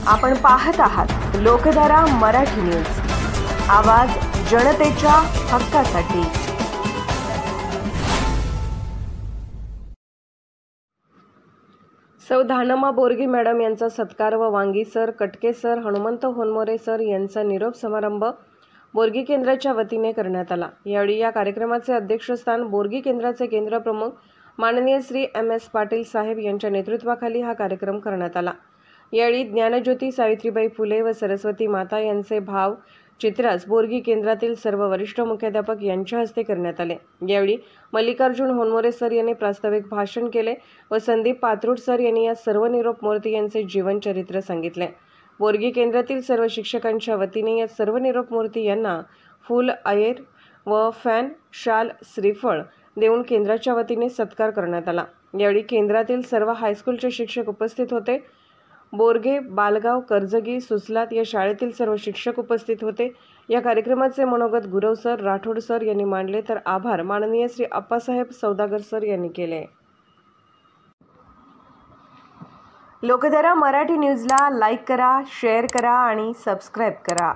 आपण पाहत आहात लोकधारा मराठी न्यूज, आवाज जनतेच्या हक्कासाठी। सौ धानम्मा बोरगे मॅडम यांचा सत्कार व वांगी सर, कटके सर, हनुमंत होनमोरे सर यांचा निरोप समारंभ बोरगी केंद्राच्या वतीने करण्यात आला। यावेळी या कार्यक्रमाचे अध्यक्षस्थान बोरगी केंद्राचे केंद्र प्रमुख माननीय श्री MS पाटील साहेब यांच्या नेतृत्वाखाली हा कार्यक्रम करण्यात आला। यावेळी ज्ञानज्योती सावित्रीबाई फुले व सरस्वती माता यांचे भाव चित्रास बोरगी केंद्रातील सर्व वरिष्ठ मुख्याध्यापक यांच्या हस्ते करण्यात आले। यावेळी मल्लिकार्जुन होनमोरे सर यांनी प्रास्ताविक भाषण केले व संदीप पात्रूड सर यांनी या सर्व निरोप मूर्ती यांचे जीवनचरित्र सांगितले। बोरगी केंद्रातील सर्व शिक्षकांच्या वतीने या सर्व निरोप मूर्ती यांना फूल, अयेर व फॅन, शाल, श्रीफळ देऊन केंद्राच्या वतीने सत्कार करण्यात आला। यावेळी केंद्रातील सर्व हायस्कूलचे शिक्षक उपस्थित होते। बोरगे, बालगाव, कर्जगी, सुसलात या शाळेतील सर्व शिक्षक उपस्थित होते। या कार्यक्रमाचे मनोगत गुरव सर, राठोड सर यांनी मांडले तर आभार माननीय श्री अप्पासाहेब सौदागर सर यांनी केले। लोकधारा मराठी न्यूजला लाईक करा, शेअर करा आणि सबस्क्राईब करा।